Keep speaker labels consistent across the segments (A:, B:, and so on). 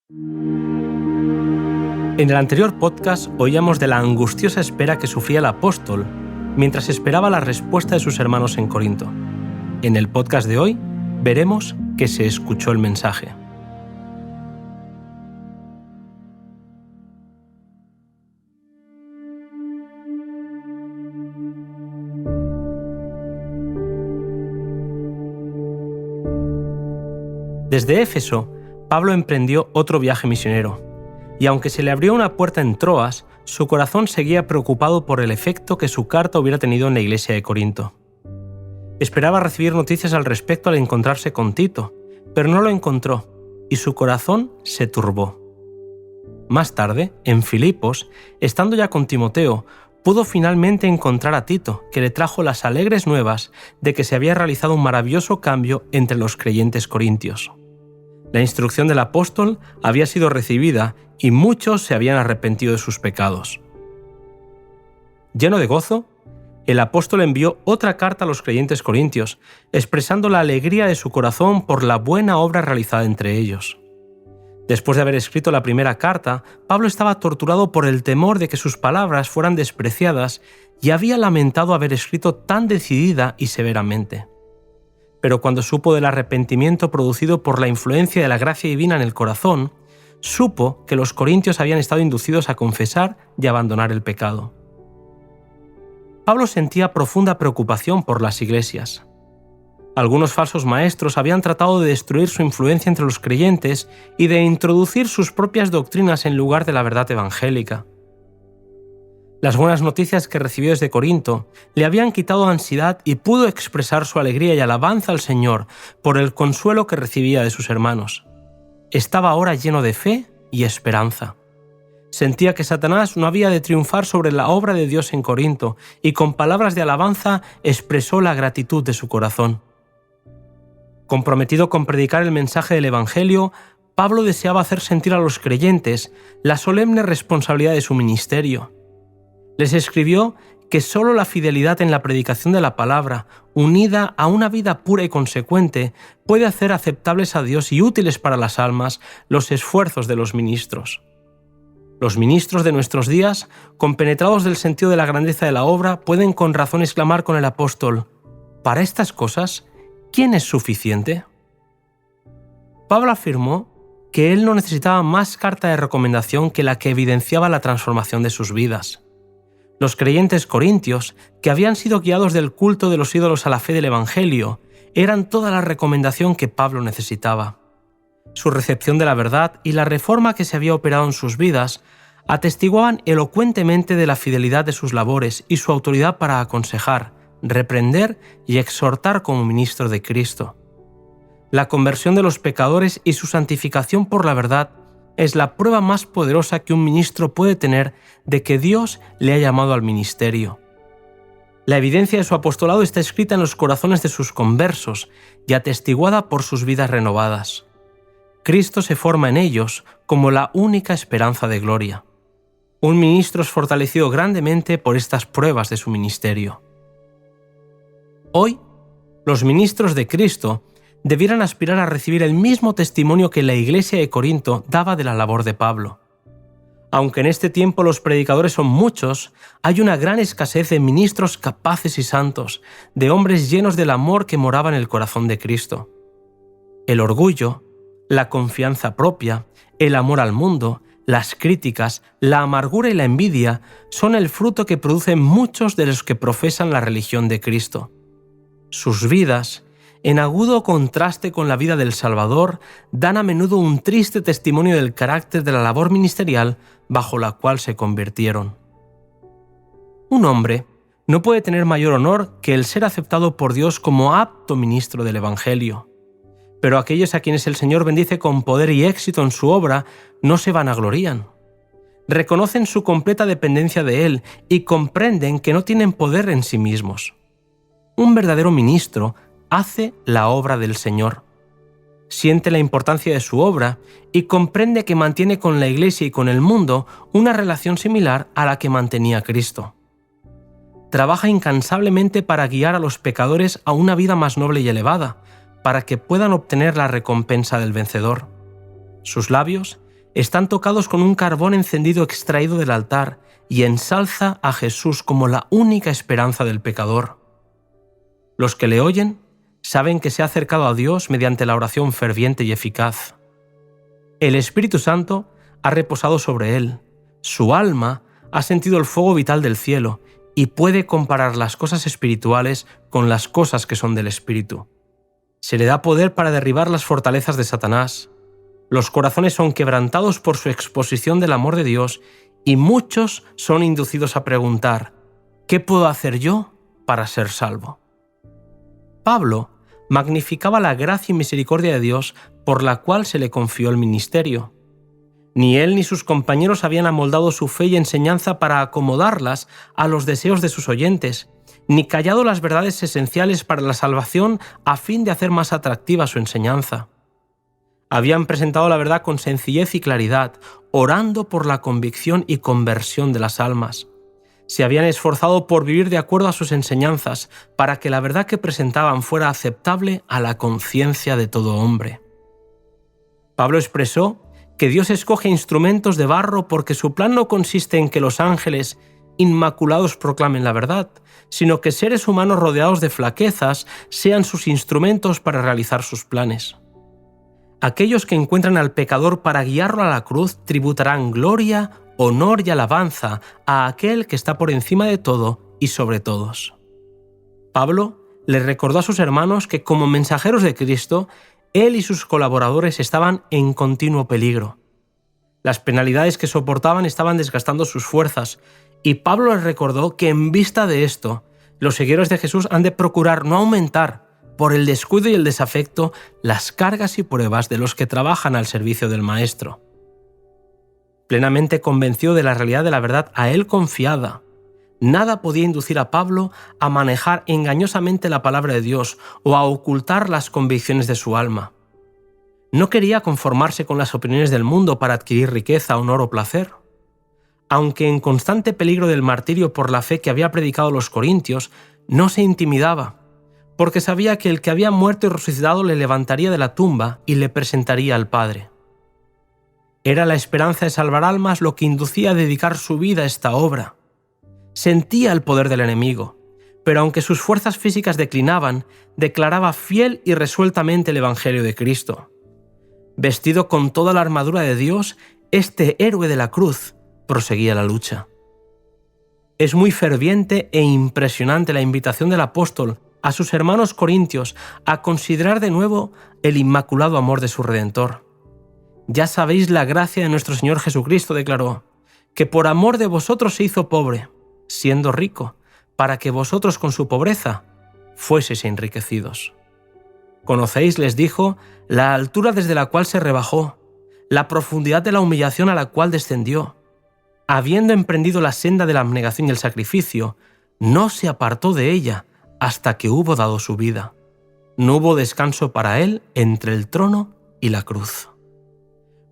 A: En el anterior podcast oíamos de la angustiosa espera que sufría el apóstol mientras esperaba la respuesta de sus hermanos en Corinto. En el podcast de hoy veremos que se escuchó el mensaje. Desde Éfeso, Pablo emprendió otro viaje misionero, y aunque se le abrió una puerta en Troas, su corazón seguía preocupado por el efecto que su carta hubiera tenido en la iglesia de Corinto. Esperaba recibir noticias al respecto al encontrarse con Tito, pero no lo encontró, y su corazón se turbó. Más tarde, en Filipos, estando ya con Timoteo, pudo finalmente encontrar a Tito, que le trajo las alegres nuevas de que se había realizado un maravilloso cambio entre los creyentes corintios. La instrucción del apóstol había sido recibida y muchos se habían arrepentido de sus pecados. Lleno de gozo, el apóstol envió otra carta a los creyentes corintios, expresando la alegría de su corazón por la buena obra realizada entre ellos. Después de haber escrito la primera carta, Pablo estaba torturado por el temor de que sus palabras fueran despreciadas y había lamentado haber escrito tan decidida y severamente. Pero cuando supo del arrepentimiento producido por la influencia de la gracia divina en el corazón, supo que los corintios habían estado inducidos a confesar y abandonar el pecado. Pablo sentía profunda preocupación por las iglesias. Algunos falsos maestros habían tratado de destruir su influencia entre los creyentes y de introducir sus propias doctrinas en lugar de la verdad evangélica. Las buenas noticias que recibió desde Corinto le habían quitado ansiedad y pudo expresar su alegría y alabanza al Señor por el consuelo que recibía de sus hermanos. Estaba ahora lleno de fe y esperanza. Sentía que Satanás no había de triunfar sobre la obra de Dios en Corinto y con palabras de alabanza expresó la gratitud de su corazón. Comprometido con predicar el mensaje del Evangelio, Pablo deseaba hacer sentir a los creyentes la solemne responsabilidad de su ministerio. Les escribió que solo la fidelidad en la predicación de la palabra, unida a una vida pura y consecuente, puede hacer aceptables a Dios y útiles para las almas los esfuerzos de los ministros. Los ministros de nuestros días, compenetrados del sentido de la grandeza de la obra, pueden con razón exclamar con el apóstol: «Para estas cosas, ¿quién es suficiente?». Pablo afirmó que él no necesitaba más carta de recomendación que la que evidenciaba la transformación de sus vidas. Los creyentes corintios, que habían sido guiados del culto de los ídolos a la fe del Evangelio, eran toda la recomendación que Pablo necesitaba. Su recepción de la verdad y la reforma que se había operado en sus vidas atestiguaban elocuentemente de la fidelidad de sus labores y su autoridad para aconsejar, reprender y exhortar como ministro de Cristo. La conversión de los pecadores y su santificación por la verdad es la prueba más poderosa que un ministro puede tener de que Dios le ha llamado al ministerio. La evidencia de su apostolado está escrita en los corazones de sus conversos y atestiguada por sus vidas renovadas. Cristo se forma en ellos como la única esperanza de gloria. Un ministro es fortalecido grandemente por estas pruebas de su ministerio. Hoy, los ministros de Cristo debieran aspirar a recibir el mismo testimonio que la iglesia de Corinto daba de la labor de Pablo. Aunque en este tiempo los predicadores son muchos, hay una gran escasez de ministros capaces y santos, de hombres llenos del amor que moraba en el corazón de Cristo. El orgullo, la confianza propia, el amor al mundo, las críticas, la amargura y la envidia son el fruto que producen muchos de los que profesan la religión de Cristo. Sus vidas, en agudo contraste con la vida del Salvador, dan a menudo un triste testimonio del carácter de la labor ministerial bajo la cual se convirtieron. Un hombre no puede tener mayor honor que el ser aceptado por Dios como apto ministro del Evangelio. Pero aquellos a quienes el Señor bendice con poder y éxito en su obra no se vanaglorían. Reconocen su completa dependencia de Él y comprenden que no tienen poder en sí mismos. Un verdadero ministro hace la obra del Señor. Siente la importancia de su obra y comprende que mantiene con la Iglesia y con el mundo una relación similar a la que mantenía Cristo. Trabaja incansablemente para guiar a los pecadores a una vida más noble y elevada, para que puedan obtener la recompensa del vencedor. Sus labios están tocados con un carbón encendido extraído del altar y ensalza a Jesús como la única esperanza del pecador. Los que le oyen saben que se ha acercado a Dios mediante la oración ferviente y eficaz. El Espíritu Santo ha reposado sobre él. Su alma ha sentido el fuego vital del cielo y puede comparar las cosas espirituales con las cosas que son del Espíritu. Se le da poder para derribar las fortalezas de Satanás. Los corazones son quebrantados por su exposición del amor de Dios y muchos son inducidos a preguntar: ¿qué puedo hacer yo para ser salvo? Pablo magnificaba la gracia y misericordia de Dios por la cual se le confió el ministerio. Ni él ni sus compañeros habían amoldado su fe y enseñanza para acomodarlas a los deseos de sus oyentes, ni callado las verdades esenciales para la salvación a fin de hacer más atractiva su enseñanza. Habían presentado la verdad con sencillez y claridad, orando por la convicción y conversión de las almas. Se habían esforzado por vivir de acuerdo a sus enseñanzas, para que la verdad que presentaban fuera aceptable a la conciencia de todo hombre. Pablo expresó que Dios escoge instrumentos de barro porque su plan no consiste en que los ángeles inmaculados proclamen la verdad, sino que seres humanos rodeados de flaquezas sean sus instrumentos para realizar sus planes. Aquellos que encuentran al pecador para guiarlo a la cruz tributarán gloria, honor y alabanza a aquel que está por encima de todo y sobre todos. Pablo les recordó a sus hermanos que como mensajeros de Cristo, él y sus colaboradores estaban en continuo peligro. Las penalidades que soportaban estaban desgastando sus fuerzas, y Pablo les recordó que en vista de esto, los seguidores de Jesús han de procurar no aumentar, por el descuido y el desafecto, las cargas y pruebas de los que trabajan al servicio del Maestro. Plenamente convencido de la realidad de la verdad a él confiada, nada podía inducir a Pablo a manejar engañosamente la palabra de Dios o a ocultar las convicciones de su alma. No quería conformarse con las opiniones del mundo para adquirir riqueza, honor o placer. Aunque en constante peligro del martirio por la fe que había predicado a los corintios, no se intimidaba, porque sabía que el que había muerto y resucitado le levantaría de la tumba y le presentaría al Padre. Era la esperanza de salvar almas lo que inducía a dedicar su vida a esta obra. Sentía el poder del enemigo, pero aunque sus fuerzas físicas declinaban, declaraba fiel y resueltamente el Evangelio de Cristo. Vestido con toda la armadura de Dios, este héroe de la cruz proseguía la lucha. Es muy ferviente e impresionante la invitación del apóstol a sus hermanos corintios a considerar de nuevo el inmaculado amor de su Redentor. Ya sabéis la gracia de nuestro Señor Jesucristo, declaró, que por amor de vosotros se hizo pobre, siendo rico, para que vosotros con su pobreza fueseis enriquecidos. Conocéis, les dijo, la altura desde la cual se rebajó, la profundidad de la humillación a la cual descendió. Habiendo emprendido la senda de la abnegación y el sacrificio, no se apartó de ella hasta que hubo dado su vida. No hubo descanso para él entre el trono y la cruz.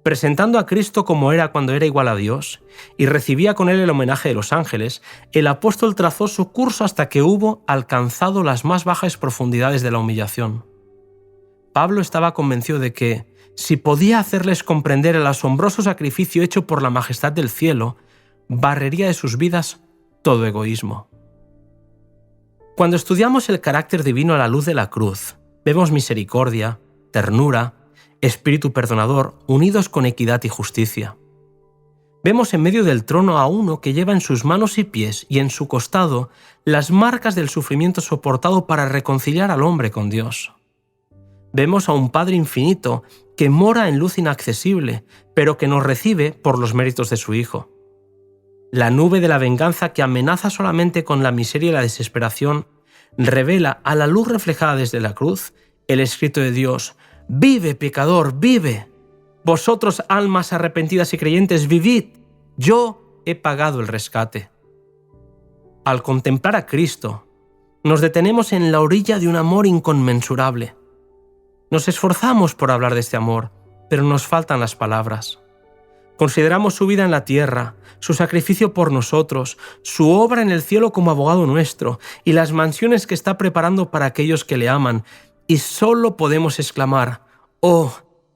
A: Presentando a Cristo como era cuando era igual a Dios y recibía con él el homenaje de los ángeles, el apóstol trazó su curso hasta que hubo alcanzado las más bajas profundidades de la humillación. Pablo estaba convencido de que, si podía hacerles comprender el asombroso sacrificio hecho por la majestad del cielo, barrería de sus vidas todo egoísmo. Cuando estudiamos el carácter divino a la luz de la cruz, vemos misericordia, ternura, espíritu perdonador, unidos con equidad y justicia. Vemos en medio del trono a uno que lleva en sus manos y pies y en su costado las marcas del sufrimiento soportado para reconciliar al hombre con Dios. Vemos a un Padre infinito que mora en luz inaccesible, pero que nos recibe por los méritos de su Hijo. La nube de la venganza que amenaza solamente con la miseria y la desesperación revela a la luz reflejada desde la cruz el escrito de Dios: «Vive, pecador, vive. Vosotros, almas arrepentidas y creyentes, vivid. Yo he pagado el rescate». Al contemplar a Cristo, nos detenemos en la orilla de un amor inconmensurable. Nos esforzamos por hablar de este amor, pero nos faltan las palabras. Consideramos su vida en la tierra, su sacrificio por nosotros, su obra en el cielo como abogado nuestro y las mansiones que está preparando para aquellos que le aman, y solo podemos exclamar: «Oh,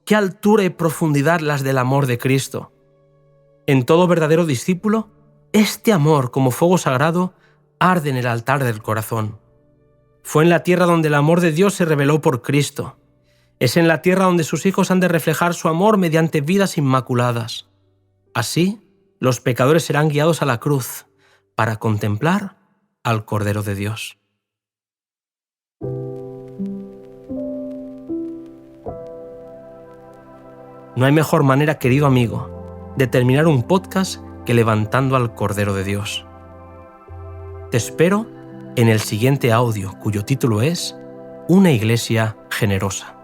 A: qué altura y profundidad las del amor de Cristo. En todo verdadero discípulo, este amor, como fuego sagrado, arde en el altar del corazón. Fue en la tierra donde el amor de Dios se reveló por Cristo. Es en la tierra donde sus hijos han de reflejar su amor mediante vidas inmaculadas. Así, los pecadores serán guiados a la cruz para contemplar al Cordero de Dios. No hay mejor manera, querido amigo, de terminar un podcast que levantando al Cordero de Dios. Te espero en el siguiente audio, cuyo título es Una iglesia generosa.